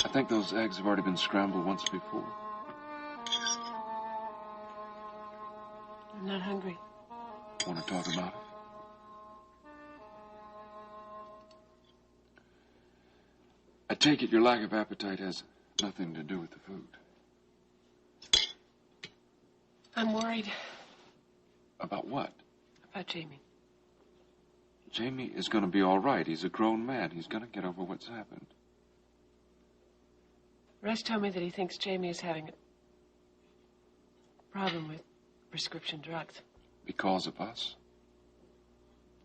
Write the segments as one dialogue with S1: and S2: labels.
S1: I think those eggs have already been scrambled once before.
S2: I'm not hungry.
S1: Want to talk about it? I take it your lack of appetite has nothing to do with the food.
S2: I'm worried.
S1: About what?
S2: About Jamie.
S1: Jamie is going to be all right. He's a grown man. He's going to get over what's happened.
S2: Russ told me that he thinks Jamie is having a problem with prescription drugs.
S1: Because of us?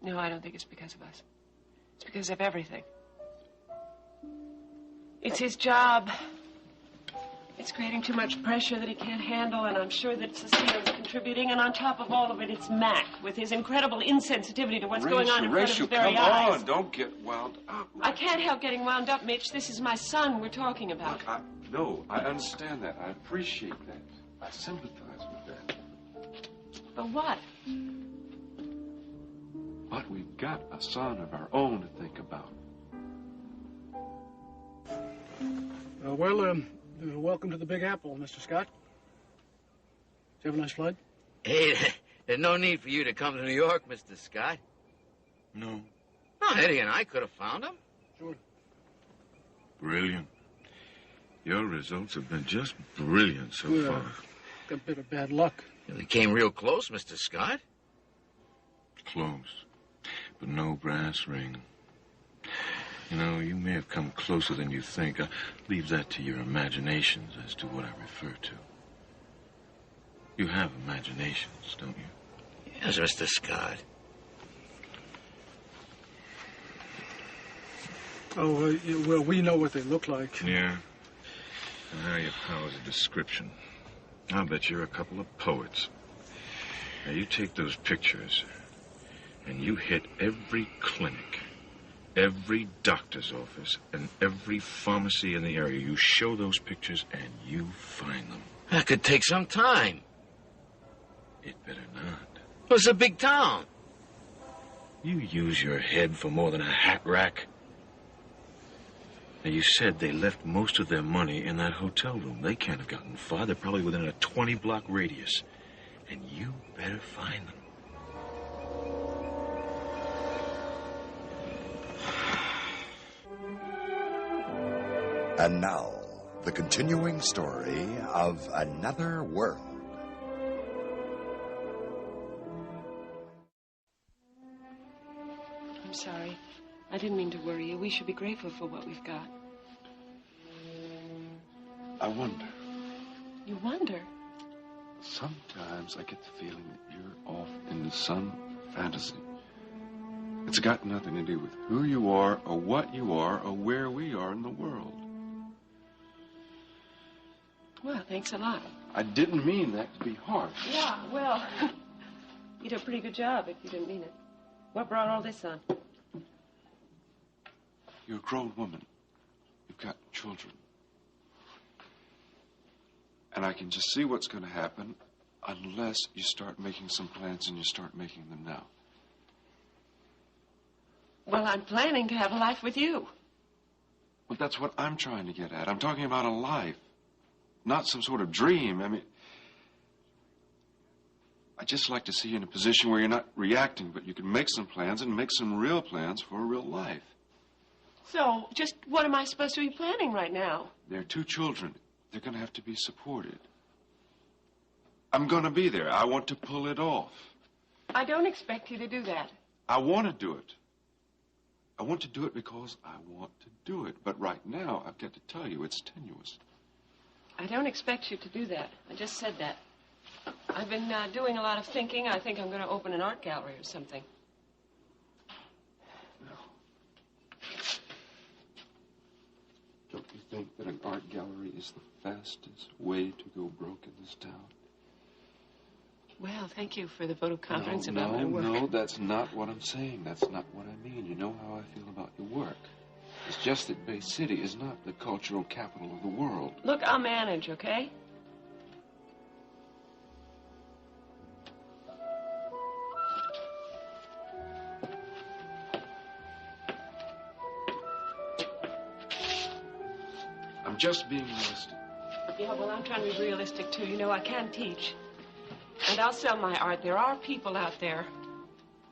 S2: No, I don't think it's because of us. It's because of everything. It's his job. It's creating too much pressure that he can't handle, and I'm sure that Cecile is contributing. And on top of all of it, it's Mac, with his incredible insensitivity to what's going on in front of his very eyes.
S1: Come on, don't get wound up.
S2: I can't help getting wound up, Mitch. This is my son we're talking about.
S1: Look, no, I understand that. I appreciate that. I sympathize with that.
S2: But what?
S1: But we've got a son of our own to think about.
S3: Welcome to the Big Apple, Mr. Scott. Did you have a nice flight?
S4: Hey, there's no need for you to come to New York, Mr. Scott.
S5: No.
S4: No, Eddie and I could have found him.
S3: Sure.
S5: Brilliant. Your results have been just brilliant so far.
S3: Got a bit of bad luck.
S4: They came real close, Mr. Scott.
S5: Close, but no brass ring. You know, you may have come closer than you think. I leave that to your imaginations as to what I refer to. You have imaginations, don't you?
S4: Yes, Mr. Scott.
S3: Oh, well, we know what they look like.
S5: Yeah. And how your powers of description. I'll bet you're a couple of poets. Now, you take those pictures, and you hit every clinic, every doctor's office, and every pharmacy in the area. You show those pictures, and you find them.
S4: That could take some time.
S5: It better not.
S4: Well, it's a big town.
S5: You use your head for more than a hat rack. Now, you said they left most of their money in that hotel room. They can't have gotten far. They're probably within a 20-block radius. And you better find them.
S6: And now, the continuing story of Another World.
S2: I'm sorry. I didn't mean to worry you. We should be grateful for what we've got.
S1: I wonder.
S2: You wonder?
S1: Sometimes I get the feeling that you're off into some fantasy. It's got nothing to do with who you are or what you are or where we are in the world.
S2: Well, thanks a lot.
S1: I didn't mean that to be harsh.
S2: Yeah, well, you did a pretty good job if you didn't mean it. What brought all this on?
S1: You're a grown woman. You've got children. And I can just see what's going to happen unless you start making some plans, and you start making them now.
S2: Well, I'm planning to have a life with you.
S1: Well, that's what I'm trying to get at. I'm talking about a life, not some sort of dream. I mean, I just like to see you in a position where you're not reacting, but you can make some plans and make some real plans for a real life.
S2: So, just what am I supposed to be planning right now?
S1: There are 2 children. They're going to have to be supported. I'm going to be there. I want to pull it off.
S2: I don't expect you to do that.
S1: I want to do it. I want to do it because I want to do it. But right now, I've got to tell you, it's tenuous.
S2: I don't expect you to do that. I just said that. I've been doing a lot of thinking. I think I'm going to open an art gallery or something. Don't you think that an art gallery is the fastest way to go broke in this town? Well, thank you for the vote of confidence about my work. No, that's not what I'm saying. That's not what I mean. You know how I feel about your work. It's just that Bay City is not the cultural capital of the world. Look, I'll manage, okay? I'm
S1: I'm just being realistic.
S2: Yeah, well, I'm trying to be realistic, too. You know, I can teach. And I'll sell my art. There are people out there,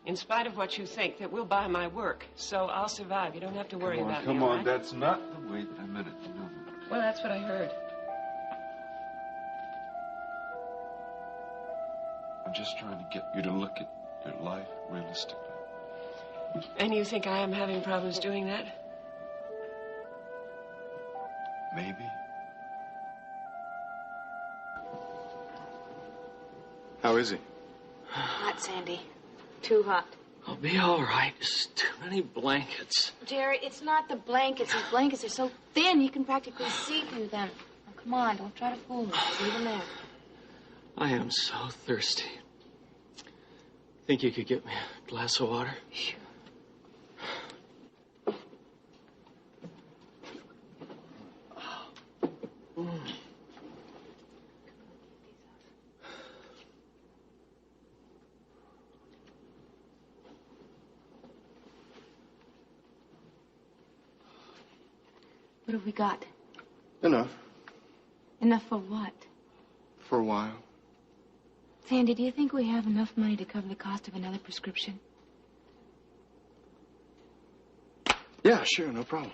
S2: in spite of what you think, that will buy my work. So I'll survive. You don't have to worry about me,
S1: Come
S2: all
S1: on,
S2: right?
S1: that's not the way that I meant it. You know that.
S2: Well, that's what I heard.
S1: I'm just trying to get you to look at your life realistically.
S2: And you think I am having problems doing that?
S1: Maybe.
S3: How is he?
S7: Hot, Sandy. Too hot.
S8: I'll be all right. Just too many blankets.
S7: Jerry, it's not the blankets. His blankets are so thin you can practically see through them. Oh, come on, don't try to fool me. Just leave them there.
S8: I am so thirsty. Think you could get me a glass of water?
S7: Sure. What have we got?
S3: Enough.
S7: Enough for what?
S3: For a while.
S7: Sandy, do you think we have enough money to cover the cost of another prescription?
S3: Yeah, sure, no problem.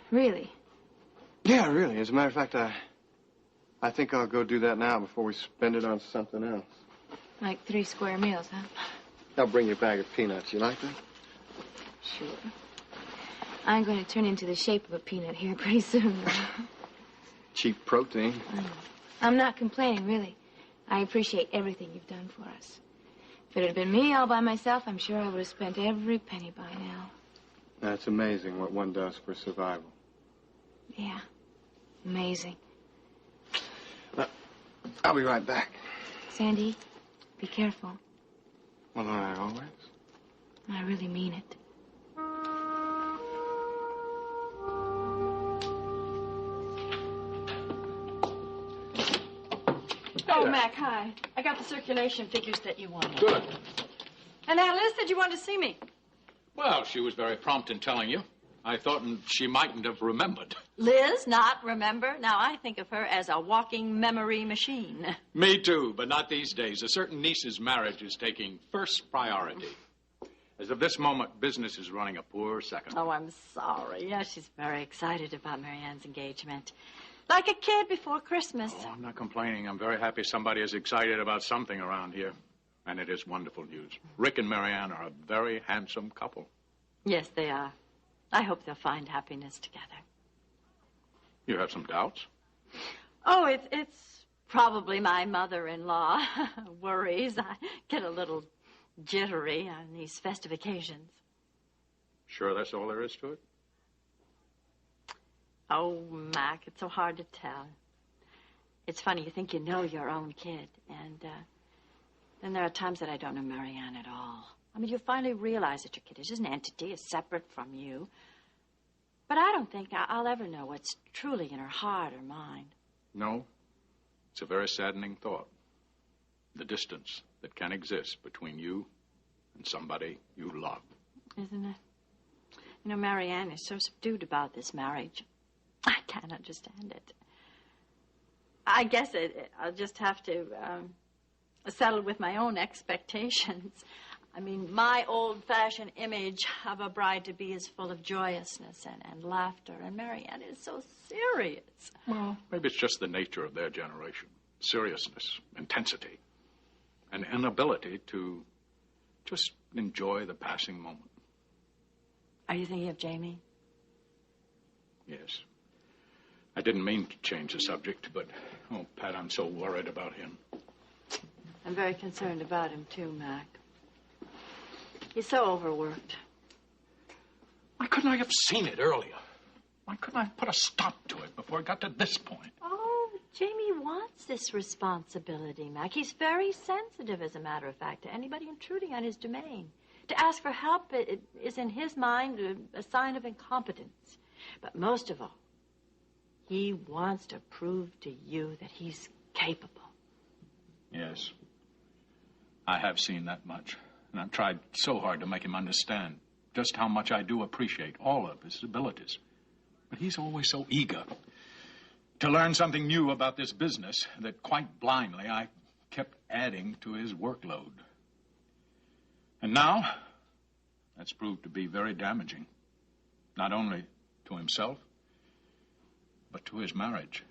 S7: Really?
S3: Yeah, really. As a matter of fact, I think I'll go do that now before we spend it on something else.
S7: Like 3 square meals, huh?
S3: I'll bring you a bag of peanuts. You like that?
S7: Sure. I'm going to turn into the shape of a peanut here pretty soon.
S3: Cheap protein.
S7: I'm not complaining, really. I appreciate everything you've done for us. If it had been me all by myself, I'm sure I would have spent every penny by now.
S3: That's amazing what one does for survival.
S7: Yeah. Amazing.
S3: I'll be right back.
S7: Sandy, be careful.
S3: Well, don't I always?
S7: I really mean it.
S9: Oh, Mac, hi. I got the circulation figures that you wanted.
S10: Good.
S9: And now Liz said you wanted to see me.
S10: Well, she was very prompt in telling you. I thought she mightn't have remembered.
S9: Liz, not remember? Now I think of her as a walking memory machine.
S10: Me too, but not these days. A certain niece's marriage is taking first priority. As of this moment, business is running a poor second.
S9: Oh, I'm sorry. Yeah, she's very excited about Marianne's engagement. Like a kid before Christmas.
S10: Oh, I'm not complaining. I'm very happy somebody is excited about something around here. And it is wonderful news. Rick and Marianne are a very handsome couple.
S9: Yes, they are. I hope they'll find happiness together.
S10: You have some doubts?
S9: Oh, it's probably my mother-in-law. Worries. I get a little jittery on these festive occasions.
S10: Sure that's all there is to it?
S9: Oh, Mac, it's so hard to tell. It's funny, you think you know your own kid, and then there are times that I don't know Marianne at all. I mean, you finally realize that your kid is an entity, is separate from you. But I don't think I'll ever know what's truly in her heart or mind.
S10: No. It's a very saddening thought. The distance that can exist between you and somebody you love.
S9: Isn't it? You know, Marianne is so subdued about this marriage. I can't understand it. I guess I'll just have to settle with my own expectations. I mean, my old-fashioned image of a bride-to-be is full of joyousness and laughter, and Marianne is so serious.
S10: Well, maybe it's just the nature of their generation. Seriousness, intensity, an inability to just enjoy the passing moment.
S9: Are you thinking of Jamie?
S10: Yes. I didn't mean to change the subject, but, oh, Pat, I'm so worried about him.
S9: I'm very concerned about him, too, Mac. He's so overworked.
S10: Why couldn't I have seen it earlier? Why couldn't I have put a stop to it before it got to this point?
S9: Oh, Jamie wants this responsibility, Mac. He's very sensitive, as a matter of fact, to anybody intruding on his domain. To ask for help is, in his mind, a sign of incompetence. But most of all, he wants to prove to you that he's capable.
S10: Yes. I have seen that much. And I've tried so hard to make him understand just how much I do appreciate all of his abilities. But he's always so eager to learn something new about this business that quite blindly I kept adding to his workload. And now, that's proved to be very damaging, not only to himself, but to his marriage.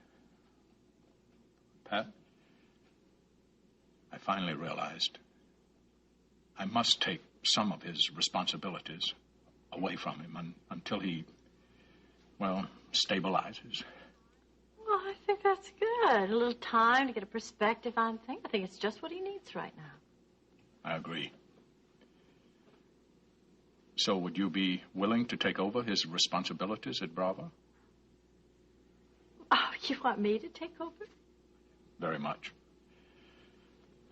S10: Pat, I finally realized I must take some of his responsibilities away from him until he, well, stabilizes.
S9: Well, I think that's good. A little time to get a perspective on things. I think it's just what he needs right now.
S10: I agree. So would you be willing to take over his responsibilities at Brava?
S9: Oh, you want me to take over?
S10: Very much.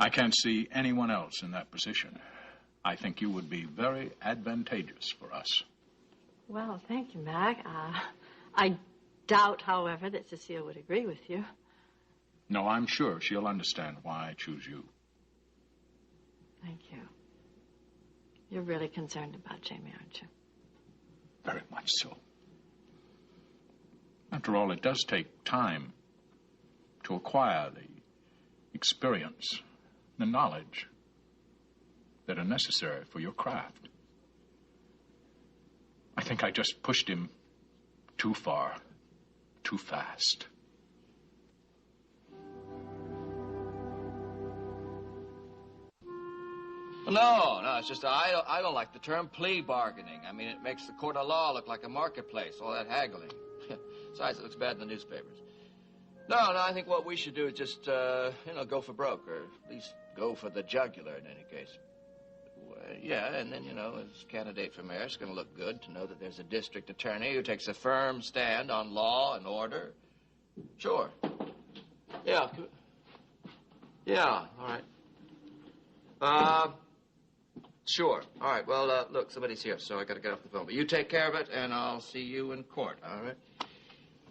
S10: I can't see anyone else in that position. I think you would be very advantageous for us.
S9: Well, thank you, Mac. I doubt, however, that Cecile would agree with you.
S10: No, I'm sure she'll understand why I choose you.
S9: Thank you. You're really concerned about Jamie, aren't you?
S10: Very much so. After all, it does take time to acquire the experience, the knowledge that are necessary for your craft. I think I just pushed him too far, too fast.
S4: No, it's just I don't like the term plea bargaining. I mean, it makes the court of law look like a marketplace, all that haggling. Besides, it looks bad in the newspapers. No, I think what we should do is just, go for broke, or at least go for the jugular in any case. Well, yeah, and then, as candidate for mayor, it's going to look good to know that there's a district attorney who takes a firm stand on law and order. Sure. Yeah. Yeah, all right. Sure. All right, well, look, somebody's here, so I got to get off the phone. But you take care of it, and I'll see you in court, all right?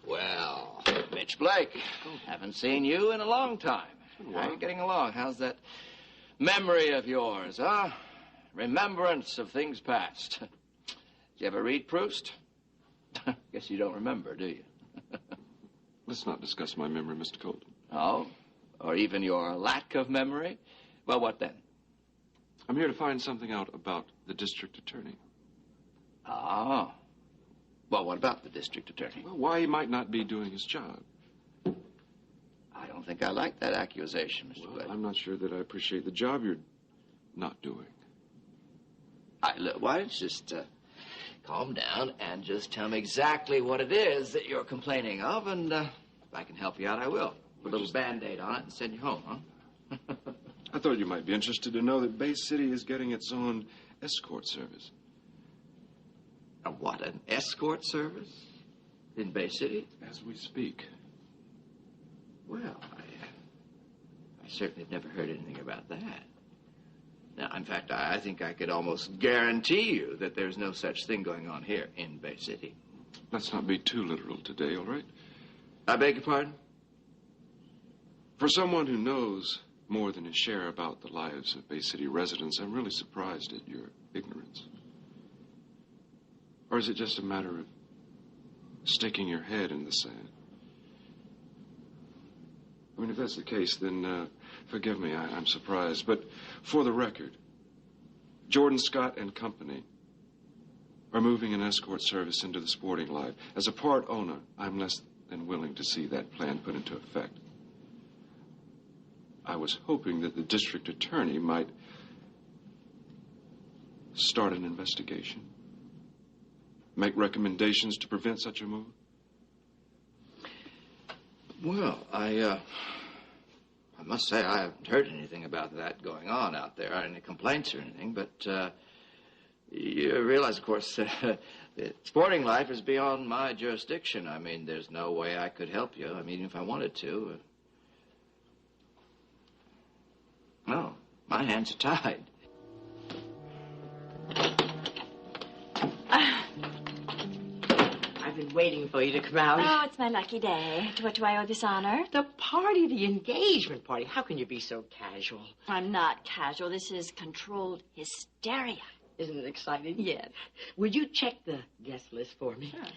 S4: Well, Mitch Blake, haven't seen you in a long time. How are you getting along? How's that memory of yours, huh? Remembrance of things past. Did you ever read Proust? Guess you don't remember, do you?
S1: Let's not discuss my memory, Mr. Colton.
S4: Oh? Or even your lack of memory? Well, what then?
S1: I'm here to find something out about the district attorney.
S4: Oh. Well, what about the district attorney?
S1: Well, why he might not be doing his job.
S4: I don't think I like that accusation, Mr. Blake.
S1: I'm not sure that I appreciate the job you're not doing.
S4: Look, why don't you just calm down and just tell me exactly what it is that you're complaining of, and if I can help you out, I will. Put a little Band-Aid on it and send you home, huh?
S1: I thought you might be interested to know that Bay City is getting its own escort service.
S4: A what, an escort service in Bay City?
S1: As we speak.
S4: Well, I certainly have never heard anything about that. Now, in fact, I think I could almost guarantee you that there's no such thing going on here in Bay City.
S1: Let's not be too literal today, all right?
S4: I beg your pardon?
S1: For someone who knows more than his share about the lives of Bay City residents, I'm really surprised at your ignorance. Or is it just a matter of sticking your head in the sand? I mean, if that's the case, then forgive me, I'm surprised. But for the record, Jordan, Scott and Company are moving an escort service into the sporting life. As a part owner, I'm less than willing to see that plan put into effect. I was hoping that the district attorney might start an investigation, make recommendations to prevent such a move.
S4: Well, I must say I haven't heard anything about that going on out there, any complaints or anything, but you realize, of course, that sporting life is beyond my jurisdiction. I mean, there's no way I could help you. I mean, even if I wanted to. No, my hands are tied.
S11: I've been waiting for you to come out.
S9: Oh, it's my lucky day. To what do I owe this honor?
S11: The party, the engagement party. How can you be so casual?
S9: I'm not casual. This is controlled hysteria.
S11: Isn't it exciting? Yes. Would you check the guest list for me?
S9: Sure.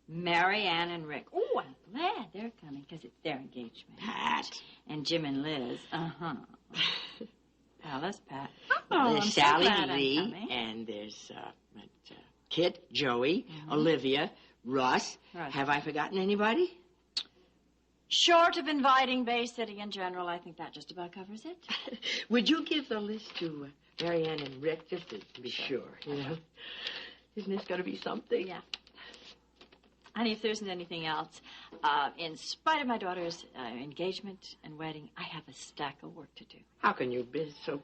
S9: Marianne and Rick. Oh, I'm glad they're coming because it's their engagement.
S11: Pat.
S9: And Jim and Liz. Uh-huh. Alice, Pat.
S11: Well,
S9: Oh,
S11: there's
S9: I'm so
S11: Sally
S9: glad I'm
S11: Lee,
S9: coming.
S11: and there's Kit, Joey, Olivia, Russ. Have I forgotten anybody?
S9: Short of inviting Bay City in general, I think that just about covers it.
S11: Would you give the list to Marianne and Rick just to be sure, you know? Isn't this going to be something?
S9: Yeah. Honey, if there isn't anything else, in spite of my daughter's engagement and wedding, I have a stack of work to do.
S11: How can you be so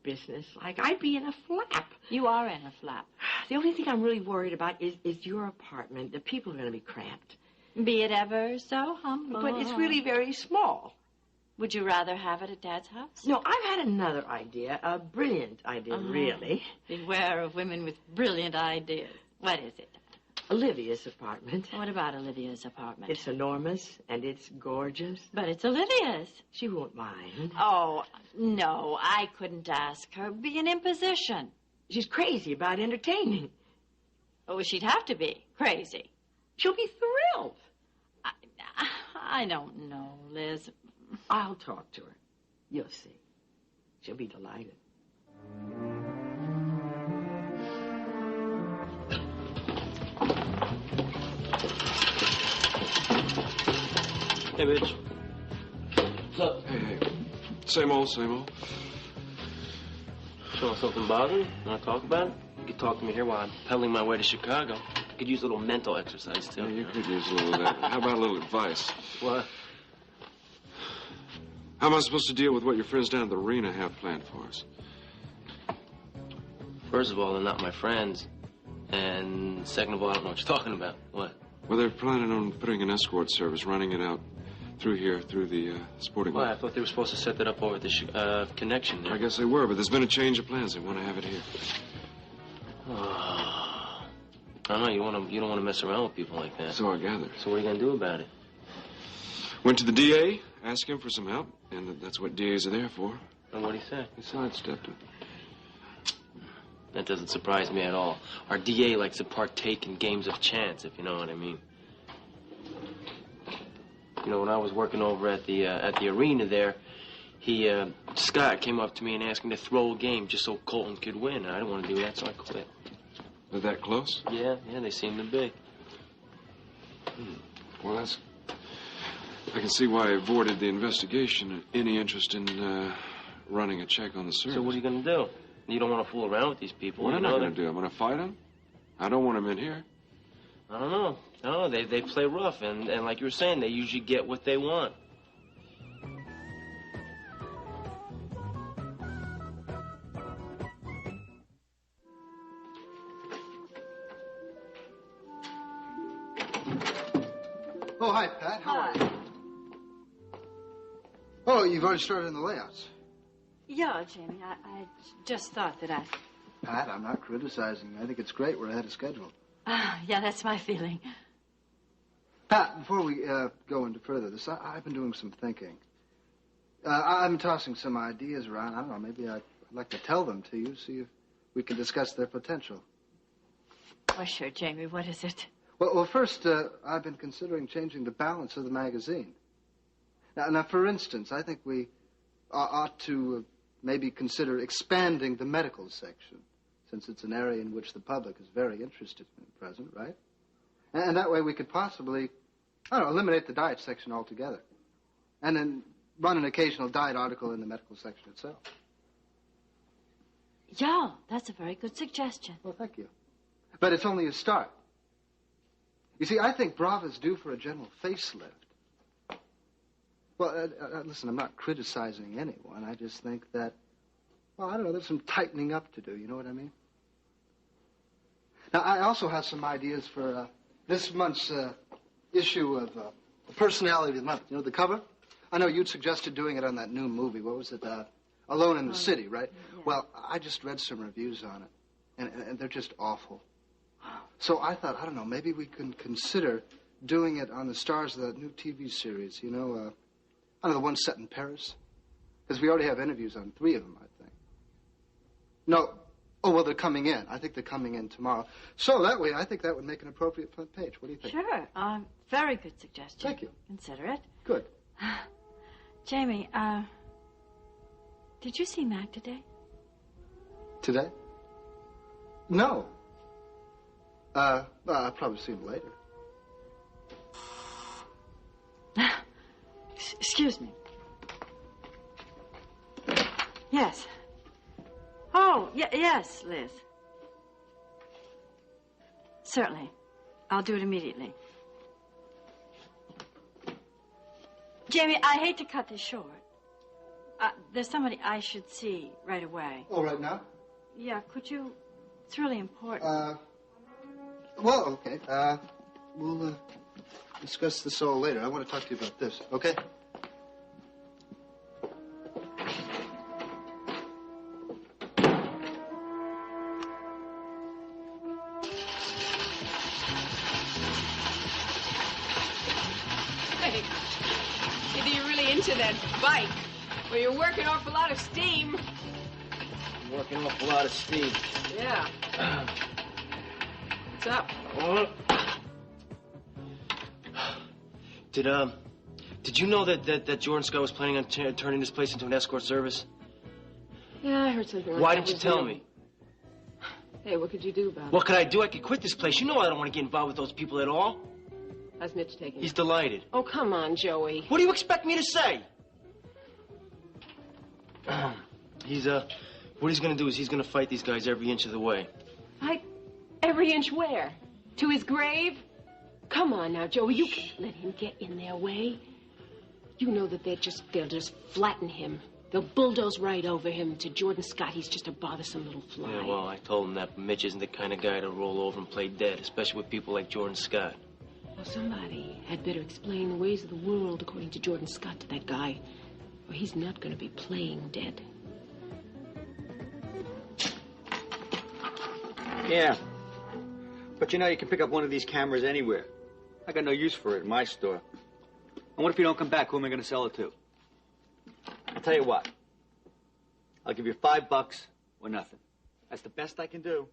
S11: businesslike? I'd be in a flap.
S9: You are in a flap.
S11: The only thing I'm really worried about is your apartment. The people are going to be cramped.
S9: Be it ever so humble.
S11: But it's really very small.
S9: Would you rather have it at Dad's house?
S11: No, I've had another idea, a brilliant idea, really.
S9: Beware of women with brilliant ideas. What is it?
S11: Olivia's apartment.
S9: What about Olivia's apartment?
S11: It's enormous, and it's gorgeous.
S9: But it's Olivia's.
S11: She won't mind.
S9: Oh, no, I couldn't ask her. Be an imposition.
S11: She's crazy about entertaining.
S9: Oh, she'd have to be crazy.
S11: She'll be thrilled.
S9: I don't know, Liz.
S11: I'll talk to her. You'll see. She'll be delighted.
S8: Hey, Mitch. What's up?
S1: Hey. Same old, same old.
S8: So something bothering you? Want to talk about it? You could talk to me here while I'm pedaling my way to Chicago. I could use a little mental exercise, too.
S1: Yeah, you could use a little of that. How about a little advice?
S8: What?
S1: How am I supposed to deal with what your friends down at the arena have planned for us?
S8: First of all, they're not my friends. And second of all, I don't know what you're talking about. What?
S1: Well, they're planning on putting an escort service, running it out through here, through the sporting
S8: Well,
S1: lot.
S8: I thought they were supposed to set that up over at the connection there.
S1: I guess they were, but there's been a change of plans. They want to have it here.
S8: I don't know. You don't want to mess around with people like that.
S1: So I gather.
S8: So what are you going to do about it?
S1: Went to the DA, asked him for some help, and that's what DAs are there for.
S8: And what did he say?
S1: He sidestepped it.
S8: That doesn't surprise me at all. Our DA likes to partake in games of chance, if you know what I mean. You know, when I was working over at the arena there, Scott came up to me and asked me to throw a game just so Colton could win. And I didn't want to do that, so I quit.
S1: They're that close?
S8: Yeah, they seem to be.
S1: Well, I can see why I avoided the investigation. Any interest in running a check on the service.
S8: So what are you going to do? You don't want to fool around with these people.
S1: What am I going to do? I'm going to fight them? I don't want them in here.
S8: I don't know. No, they play rough, and like you were saying, they usually get what they want.
S3: Oh, hi, Pat. How are you? Oh, you've already started in the layouts.
S9: Yeah, Jamie, I just thought that
S3: Pat, I'm not criticizing you. I think it's great. We're ahead of schedule.
S9: Yeah, that's my feeling.
S3: Pat, before we go into further this, I've been doing some thinking. I've been tossing some ideas around. I don't know, maybe I'd like to tell them to you, see if we can discuss their potential.
S9: Well, sure, Jamie, what is it?
S3: Well, first, I've been considering changing the balance of the magazine. Now, for instance, I think we ought to maybe consider expanding the medical section, since it's an area in which the public is very interested in at present, right? And that way we could possibly, eliminate the diet section altogether. And then run an occasional diet article in the medical section itself.
S9: Yeah, that's a very good suggestion.
S3: Well, thank you. But it's only a start. You see, I think Brava's due for a general facelift. Well, listen, I'm not criticizing anyone. I just think that, there's some tightening up to do. You know what I mean? Now, I also have some ideas for this month's issue of the Personality of the Month. You know, the cover? I know you'd suggested doing it on that new movie. What was it? Alone in the City, right? Yeah. Well, I just read some reviews on it, and they're just awful. So I thought, maybe we can consider doing it on the stars of that new TV series, the one set in Paris. Because we already have interviews on 3 of them, I think. No, Oh, well, they're coming in. I think they're coming in tomorrow. So that way, I think that would make an appropriate front page. What do you think?
S9: Sure. Very good suggestion.
S3: Thank you.
S9: Consider it.
S3: Good.
S9: Jamie, did you see Mac today?
S3: Today? No. Well, I'll probably see him later.
S9: Excuse me. Yes. Oh, yes, Liz. Certainly. I'll do it immediately. Jamie, I hate to cut this short. There's somebody I should see right away.
S3: Oh, right now?
S9: Yeah, could you? It's really important.
S3: Well, okay. We'll discuss this all later. I want to talk to you about this, okay?
S2: Hey, either you're really into that bike, or you're working off a lot of steam.
S8: Working off a lot of steam.
S2: Yeah. What's up?
S8: Did you know that Jordan Scott was planning on turning this place into an escort service?
S11: Yeah, I heard something like
S8: Why
S11: that.
S8: didn't you tell me?
S11: Hey, what could you do about it?
S8: What could I do? I could quit this place. You know I don't want to get involved with those people at all.
S11: How's Mitch taking
S8: He's
S11: it?
S8: delighted.
S2: Oh, come on, Joey.
S8: What do you expect me to say? What he's gonna do is he's gonna fight these guys every inch of the way.
S2: Fight every inch where? To his grave? Come on now, Joey, you can't let him get in their way. You know that they'll just flatten him. They'll bulldoze right over him. To Jordan Scott, he's just a bothersome little fly.
S8: Yeah, well, I told him that Mitch isn't the kind of guy to roll over and play dead, especially with people like Jordan Scott.
S2: Well, somebody had better explain the ways of the world according to Jordan Scott to that guy, or he's not going to be playing dead.
S12: Yeah. But you know, you can pick up one of these cameras anywhere. I got no use for it in my store. And what if you don't come back? Who am I going to sell it to? I'll tell you what. I'll give you $5 or nothing. That's the best I can do.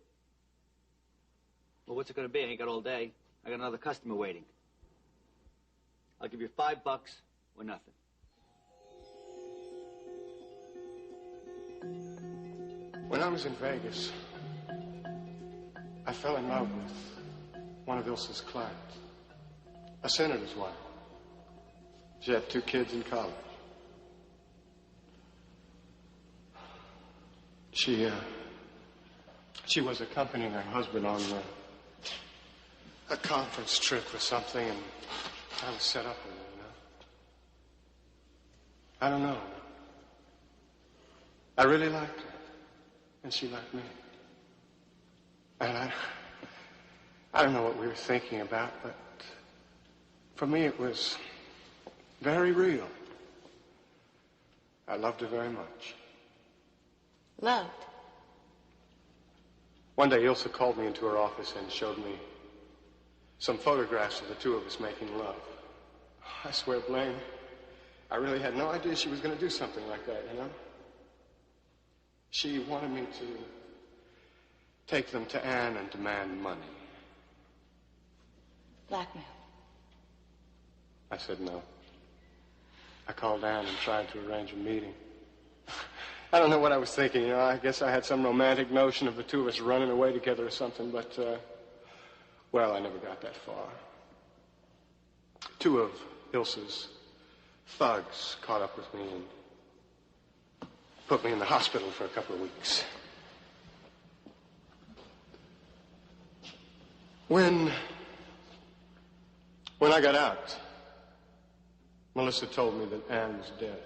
S12: Well, what's it going to be? I ain't got all day. I got another customer waiting. I'll give you $5 or nothing.
S13: When I was in Vegas, I fell in love with one of Ilsa's clients, a senator's wife. She had 2 kids in college. She was accompanying her husband on a conference trip or something, and I was set up with her, you know. I don't know. I really liked her, and she liked me. And I don't know what we were thinking about, but for me it was very real. I loved her very much.
S7: Loved?
S13: One day Ilsa called me into her office and showed me some photographs of the 2 of us making love. I swear, Blaine, I really had no idea she was going to do something like that, you know? She wanted me to take them to Anne and demand money.
S7: Blackmail.
S13: I said no. I called Anne and tried to arrange a meeting. I don't know what I was thinking, you know. I guess I had some romantic notion of the 2 of us running away together or something, but, well, I never got that far. 2 of Ilsa's thugs caught up with me and put me in the hospital for a couple of weeks. When I got out, Melissa told me that Anne was dead.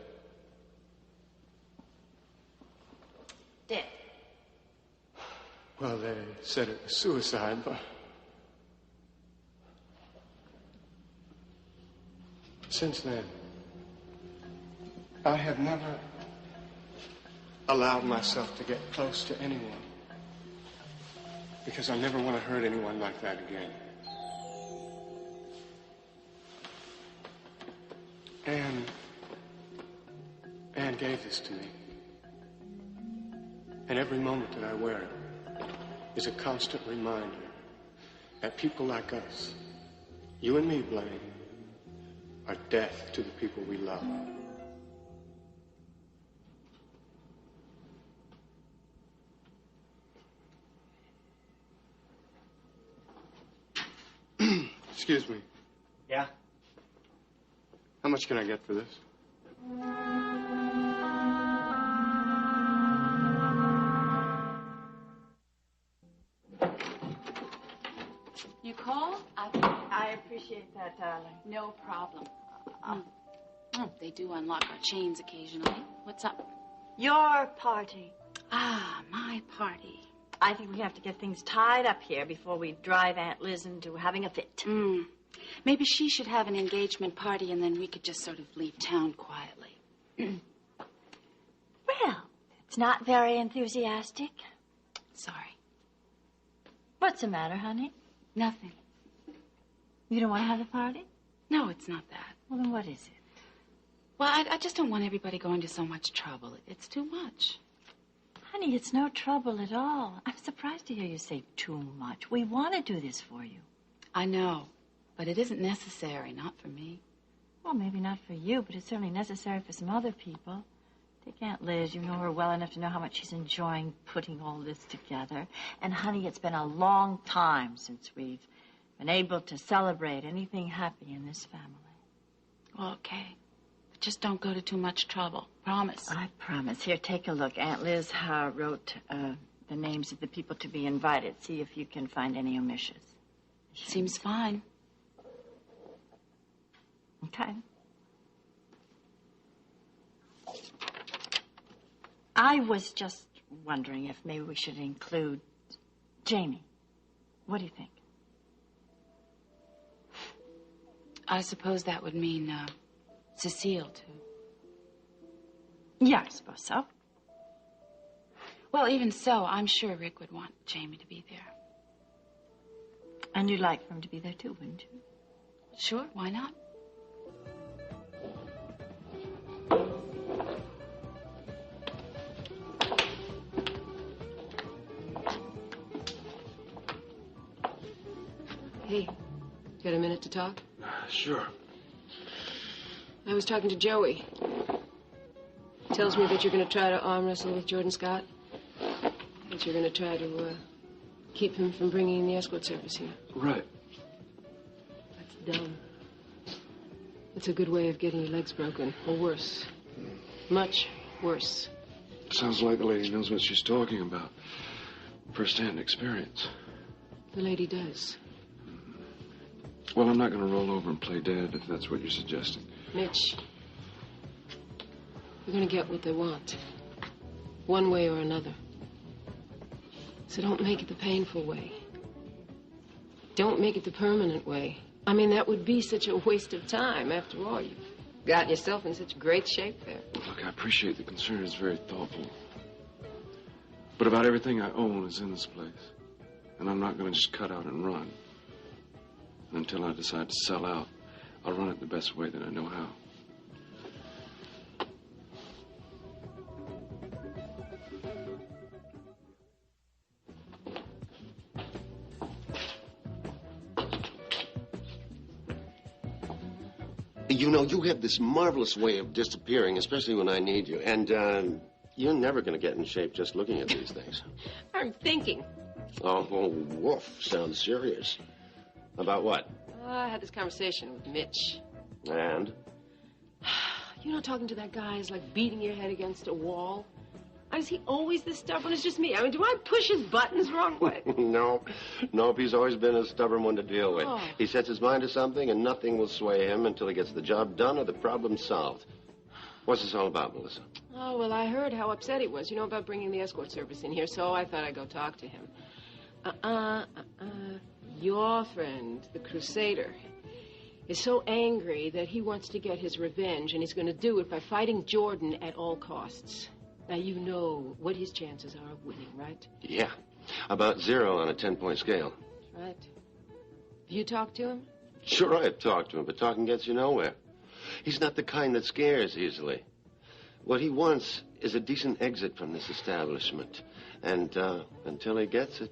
S7: Dead?
S13: Well, they said it was suicide, but since then, I have never allowed myself to get close to anyone, because I never want to hurt anyone like that again. Anne gave this to me. And every moment that I wear it, is a constant reminder that people like us, you and me, Blaine, are death to the people we love. Excuse me.
S12: Yeah?
S13: How much can I get for this?
S14: You call?
S9: I appreciate that, darling.
S14: No problem. They do unlock our chains occasionally. What's up?
S9: Your party.
S14: Ah, my party.
S9: I think we have to get things tied up here before we drive Aunt Liz into having a fit.
S14: Maybe she should have an engagement party and then we could just sort of leave town quietly.
S9: Well, it's not very enthusiastic.
S14: Sorry.
S9: What's the matter, honey?
S14: Nothing.
S9: You don't want to have a party?
S14: No, it's not that.
S9: Well, then what is it?
S14: Well, I just don't want everybody going to so much trouble. It's too much.
S9: Honey, it's no trouble at all. I'm surprised to hear you say too much. We want to do this for you.
S14: I know, but it isn't necessary, not for me.
S9: Well, maybe not for you, but it's certainly necessary for some other people. Take Aunt Liz. You know her well enough to know how much she's enjoying putting all this together. And, honey, it's been a long time since we've been able to celebrate anything happy in this family.
S14: Okay. Just don't go to too much trouble. Promise.
S9: I promise. Here, take a look. Aunt Liz wrote the names of the people to be invited. See if you can find any omissions.
S14: Seems fine.
S9: Okay. I was just wondering if maybe we should include Jamie. What do you think?
S14: I suppose that would mean Cecile, too.
S9: Yeah, I suppose so.
S14: Well, even so, I'm sure Rick would want Jamie to be there.
S9: And you'd like for him to be there, too, wouldn't you?
S14: Sure, why not? Hey, got a minute to talk?
S1: Sure.
S2: I was talking to Joey. Tells me that you're going to try to arm wrestle with Jordan Scott. That you're going to try to keep him from bringing the escort service here.
S1: Right.
S2: That's dumb. It's a good way of getting your legs broken, or worse. Much worse.
S1: Sounds like the lady knows what she's talking about. First-hand experience.
S2: The lady does.
S1: Well, I'm not going to roll over and play dead if that's what you're suggesting.
S2: Mitch, they're going to get what they want. One way or another. So don't make it the painful way. Don't make it the permanent way. I mean, that would be such a waste of time. After all, you've gotten yourself in such great shape there.
S1: Look, I appreciate the concern. It's very thoughtful. But about everything I own is in this place. And I'm not going to just cut out and run. Until I decide to sell out, I'll run it the best way that I know how.
S15: You know, you have this marvelous way of disappearing, especially when I need you. And you're never going to get in shape just looking at these things.
S2: I'm thinking.
S15: Oh, woof. Sounds serious. About what?
S2: I had this conversation with Mitch.
S15: And?
S2: You know, talking to that guy is like beating your head against a wall. Is he always this stubborn? It's just me. I mean, do I push his buttons wrong way?
S15: Nope, he's always been a stubborn one to deal with.
S2: Oh.
S15: He sets his mind to something and nothing will sway him until he gets the job done or the problem solved. What's this all about, Melissa?
S2: Oh, well, I heard how upset he was, you know, about bringing the escort service in here, so I thought I'd go talk to him. Your friend, the Crusader, is so angry that he wants to get his revenge, and he's going to do it by fighting Jordan at all costs. Now, you know what his chances are of winning, right?
S15: Yeah, about 0 on a 10-point scale.
S2: Right. Have you talked to him?
S15: Sure, I've talked to him, but talking gets you nowhere. He's not the kind that scares easily. What he wants is a decent exit from this establishment. And until he gets it,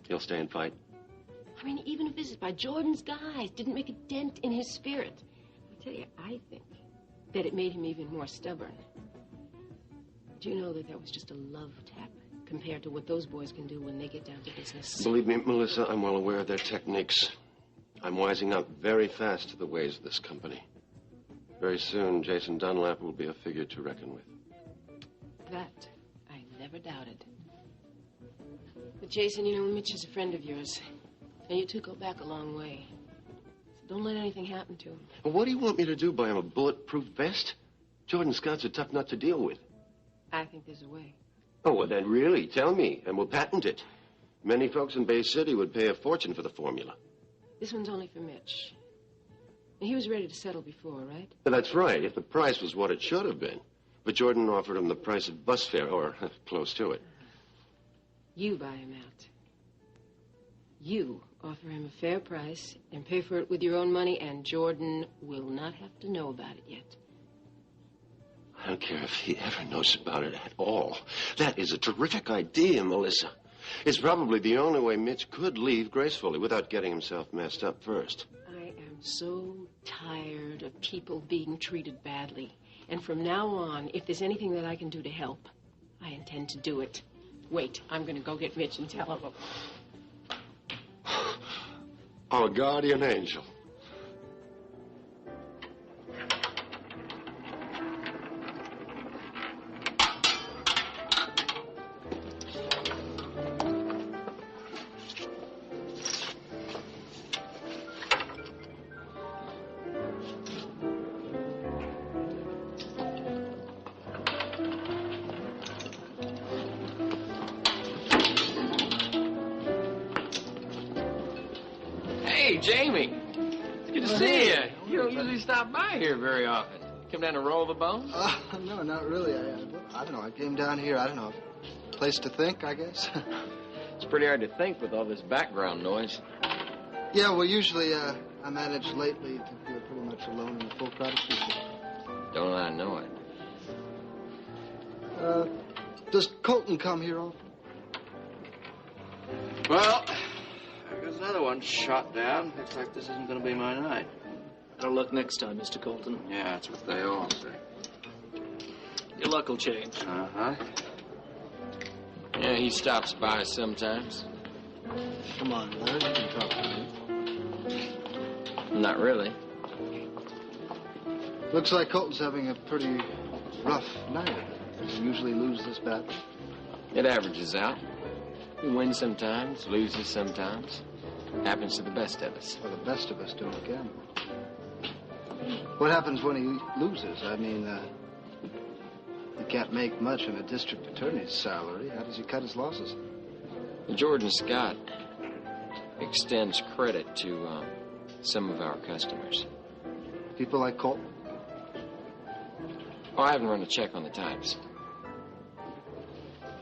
S15: He'll stay and fight.
S2: I mean, even a visit by Jordan's guys didn't make a dent in his spirit. I tell you, I think that it made him even more stubborn. Do you know that that was just a love tap compared to what those boys can do when they get down to business?
S15: Believe me, Melissa, I'm well aware of their techniques. I'm wising up very fast to the ways of this company. Very soon, Jason Dunlap will be a figure to reckon with.
S2: That I never doubted. But Jason, you know, Mitch is a friend of yours. And you two go back a long way. So don't let anything happen to him.
S15: Well, what do you want me to do? Buy him a bulletproof vest? Jordan Scott's a tough nut to deal with.
S2: I think there's a way.
S15: Oh, well, then really, tell me, and we'll patent it. Many folks in Bay City would pay a fortune for the formula.
S2: This one's only for Mitch. He was ready to settle before, right?
S15: That's right, if the price was what it should have been. But Jordan offered him the price of bus fare, or close to it.
S2: You buy him out. You offer him a fair price and pay for it with your own money, and Jordan will not have to know about it yet.
S15: I don't care if he ever knows about it at all. That is a terrific idea, Melissa. It's probably the only way Mitch could leave gracefully without getting himself messed up first.
S2: I am so tired of people being treated badly. And from now on, if there's anything that I can do to help, I intend to do it. Wait, I'm going to go get Mitch and tell him.
S15: Our guardian angel.
S4: Hey, Jamie. It's good to see you. You don't usually stop by here very often. Come down to roll the bones?
S3: No, not really. I don't know. I came down here, I don't know, place to think, I guess.
S4: It's pretty hard to think with all this background noise.
S3: Yeah, well, usually I manage lately to feel pretty much alone in the full crowd of people.
S4: Don't I know it?
S3: Does Colton come here often?
S4: Well, there's another one shot down. Looks like this isn't going to be my night.
S8: Better luck next time, Mr. Colton.
S4: Yeah, that's what they all say.
S8: Your luck will change.
S4: Uh-huh. Yeah, he stops by sometimes.
S3: Come on, Larry, you can talk to me.
S4: Not really.
S3: Looks like Colton's having a pretty rough night of it. Does he usually lose this badly?
S4: It averages out. He wins sometimes, loses sometimes. Happens to the best of us.
S3: Well, the best of us don't gamble. What happens when he loses? I mean, he can't make much on a district attorney's salary. How does he cut his losses?
S4: Jordan Scott extends credit to some of our customers.
S3: People like Colton?
S4: Oh, I haven't run a check on the types.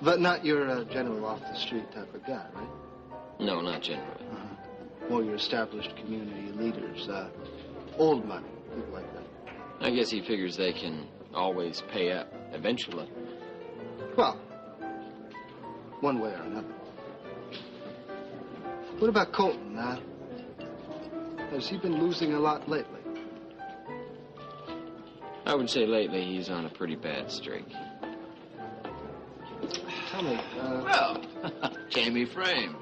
S3: But not your general off-the-street type of guy, right?
S4: No, not generally.
S3: More your established community leaders, old money, people like that.
S4: I guess he figures they can always pay up eventually.
S3: Well, one way or another. What about Colton? Has he been losing a lot lately?
S4: I would say lately he's on a pretty bad streak.
S3: Tell me,
S4: Well, Jamie framed.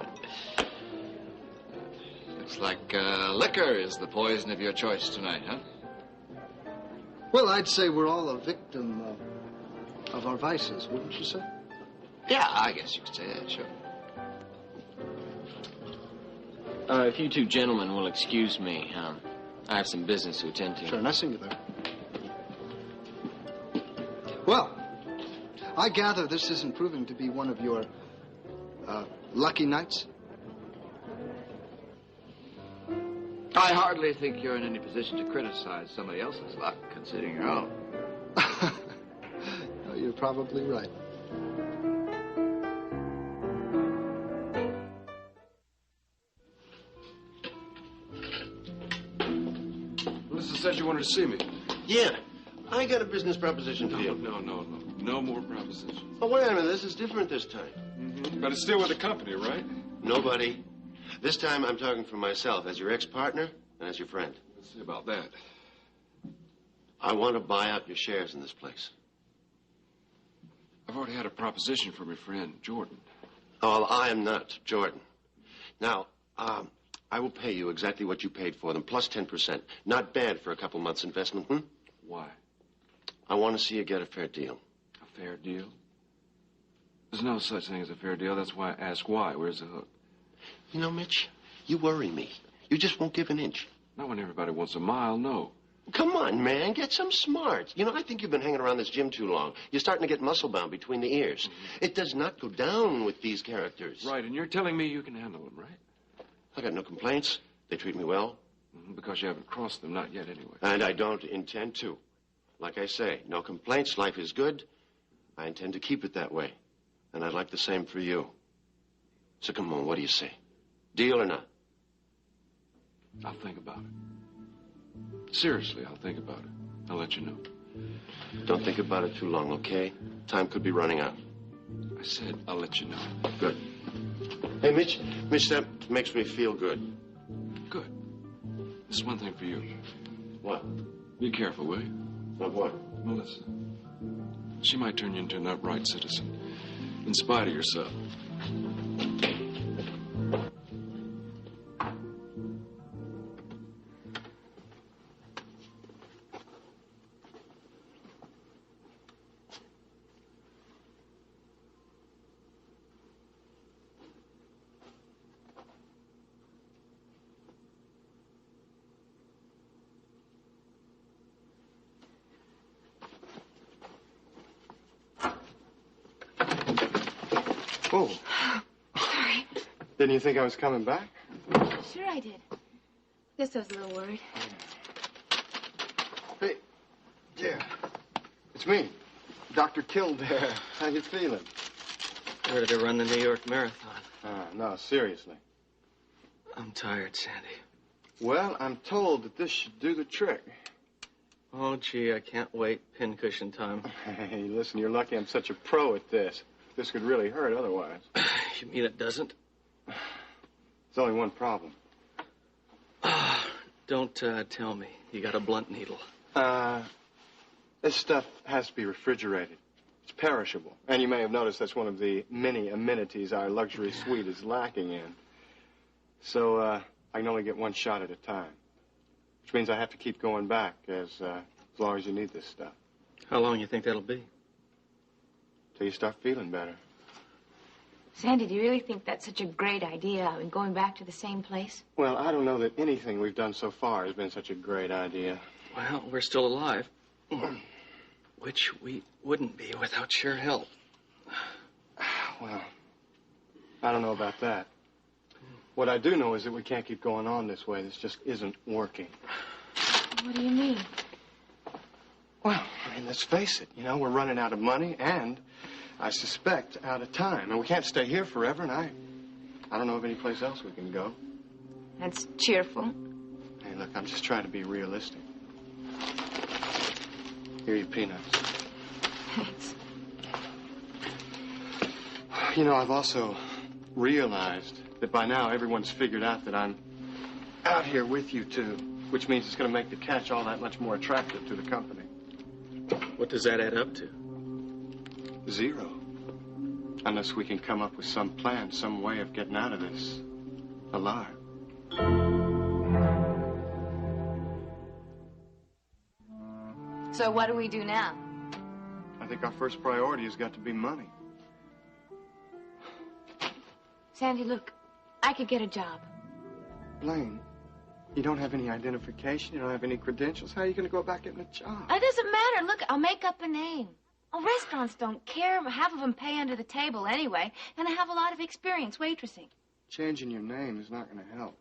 S4: Looks like liquor is the poison of your choice tonight, huh?
S3: Well, I'd say we're all a victim of our vices, wouldn't you say?
S4: Yeah, I guess you could say that, sure. If you two gentlemen will excuse me, I have some business to attend to.
S3: Sure, nothing to that. Well, I gather this isn't proving to be one of your lucky nights?
S4: I hardly think you're in any position to criticize somebody else's luck, considering your own.
S3: No, you're probably right.
S1: Melissa said you wanted to see me.
S15: Yeah, I got a business proposition for you.
S1: No more propositions.
S15: Oh, wait a minute, this is different this time.
S1: But it's still with the company, right?
S15: Nobody. This time I'm talking for myself as your ex-partner and as your friend.
S1: Let's see about that.
S15: I want to buy out your shares in this place.
S1: I've already had a proposition from your friend, Jordan.
S15: Oh, well, I am not Jordan. Now, I will pay you exactly what you paid for them, plus 10%. Not bad for a couple months' investment, hmm?
S1: Why?
S15: I want to see you get a fair deal.
S1: A fair deal? There's no such thing as a fair deal. That's why I ask why. Where's the hook?
S15: You know, Mitch, you worry me. You just won't give an inch.
S1: Not when everybody wants a mile, no.
S15: Come on, man, get some smarts. You know, I think you've been hanging around this gym too long. You're starting to get muscle-bound between the ears. It does not go down with these characters.
S1: Right, and you're telling me you can handle them, right?
S15: I got no complaints. They treat me well.
S1: Because you haven't crossed them, not yet anyway.
S15: And I don't intend to. Like I say, no complaints, life is good. I intend to keep it that way. And I'd like the same for you. So come on, what do you say? Deal or not?
S1: I'll think about it. Seriously, I'll think about it. I'll let you know.
S15: Don't think about it too long, okay? Time could be running out.
S1: I said I'll let you know.
S15: Good. Hey, Mitch, that makes me feel good.
S1: Good. This is one thing for you.
S15: What?
S1: Be careful, will you?
S15: Of what?
S1: Melissa. She might turn you into an upright citizen, in spite of yourself.
S13: Oh.
S7: Sorry.
S13: Didn't you think I was coming back?
S7: Sure I did. Guess I was a little worried.
S13: Hey, yeah. It's me, Dr. Kildare. How you feeling?
S8: Ready to run the New York Marathon.
S13: No, seriously.
S8: I'm tired, Sandy.
S13: Well, I'm told that this should do the trick.
S8: Oh, gee, I can't wait. Pincushion time.
S13: Hey, listen, you're lucky I'm such a pro at this. This could really hurt otherwise.
S8: You mean it doesn't?
S13: There's only one problem.
S8: Don't tell me. You got a blunt needle.
S13: This stuff has to be refrigerated. It's perishable. And you may have noticed that's one of the many amenities our luxury suite is lacking in. So, I can only get one shot at a time. Which means I have to keep going back as long as you need this stuff.
S8: How long you think that'll be?
S13: Till you start feeling better.
S7: Sandy, do you really think that's such a great idea? I mean, going back to the same place?
S13: Well, I don't know that anything we've done so far has been such a great idea.
S8: Well, we're still alive. Which we wouldn't be without your help.
S13: Well, I don't know about that. What I do know is that we can't keep going on this way. This just isn't working.
S7: What do you mean?
S13: Well, I mean, let's face it. You know, we're running out of money and, I suspect, out of time. And we can't stay here forever, and I don't know of any place else we can go.
S7: That's cheerful.
S13: Hey, look, I'm just trying to be realistic. Here are your peanuts.
S7: Thanks.
S13: You know, I've also realized that by now everyone's figured out that I'm out here with you, too. Which means it's going to make the catch all that much more attractive to the company.
S8: What does that add up to?
S13: 0. Unless we can come up with some plan, some way of getting out of this alive.
S7: So what do we do now?
S13: I think our first priority has got to be money.
S7: Sandy, look, I could get a job.
S13: Blaine, you don't have any identification, you don't have any credentials. How are you going to go about getting a job?
S7: It doesn't matter. Look, I'll make up a name. Oh, restaurants don't care. Half of them pay under the table anyway, and I have a lot of experience waitressing.
S13: Changing your name is not going to help.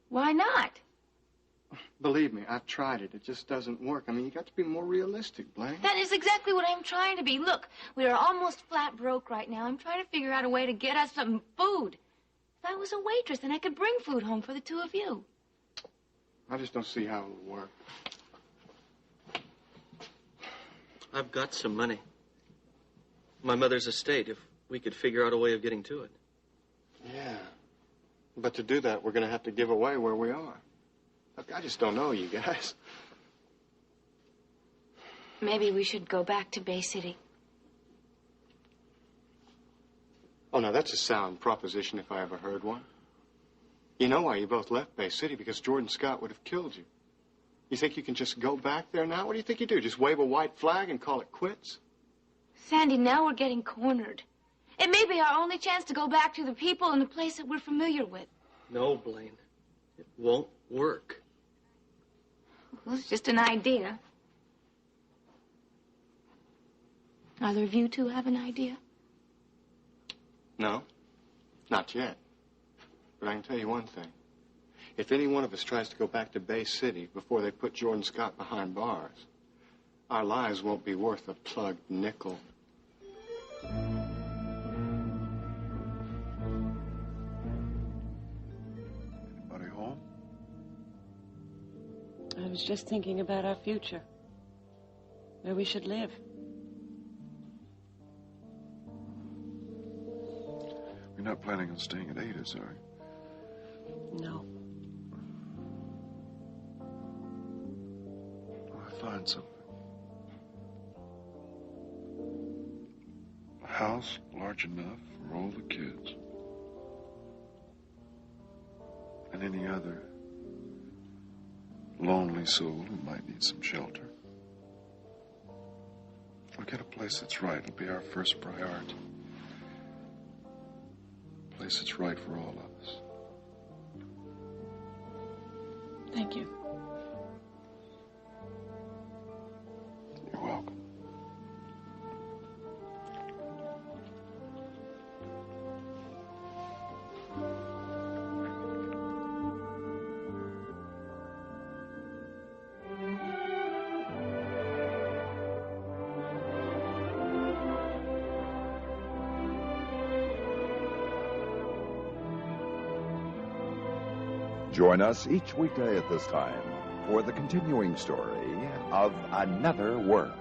S7: Why not?
S13: Believe me, I've tried it. It just doesn't work. I mean, you got to be more realistic, Blaine.
S7: That is exactly what I'm trying to be. Look, we are almost flat broke right now. I'm trying to figure out a way to get us some food. If I was a waitress, then I could bring food home for the two of you.
S13: I just don't see how it would work.
S8: I've got some money. My mother's estate, if we could figure out a way of getting to it.
S13: Yeah. But to do that, we're going to have to give away where we are. Look, I just don't know you guys.
S7: Maybe we should go back to Bay City.
S13: Oh, now, that's a sound proposition if I ever heard one. You know why you both left Bay City? Because Jordan Scott would have killed you. You think you can just go back there now? What do you think you do? Just wave a white flag and call it quits?
S7: Sandy, now we're getting cornered. It may be our only chance to go back to the people and the place that we're familiar with.
S16: No, Blaine. It won't work.
S7: Well, it's just an idea. Either of you two have an idea?
S13: No, not yet. But I can tell you one thing. If any one of us tries to go back to Bay City before they put Jordan Scott behind bars, our lives won't be worth a plugged nickel.
S1: Anybody home?
S2: I was just thinking about our future. Where we should live.
S1: You're not planning on staying at Ada's, are you?
S2: No.
S1: I'll find something. A house large enough for all the kids. And any other lonely soul who might need some shelter. We'll get a place that's right. It'll be our first priority. A place that's right for all of us.
S2: Thank you.
S1: You're welcome.
S6: Join us each weekday at this time for the continuing story of Another World.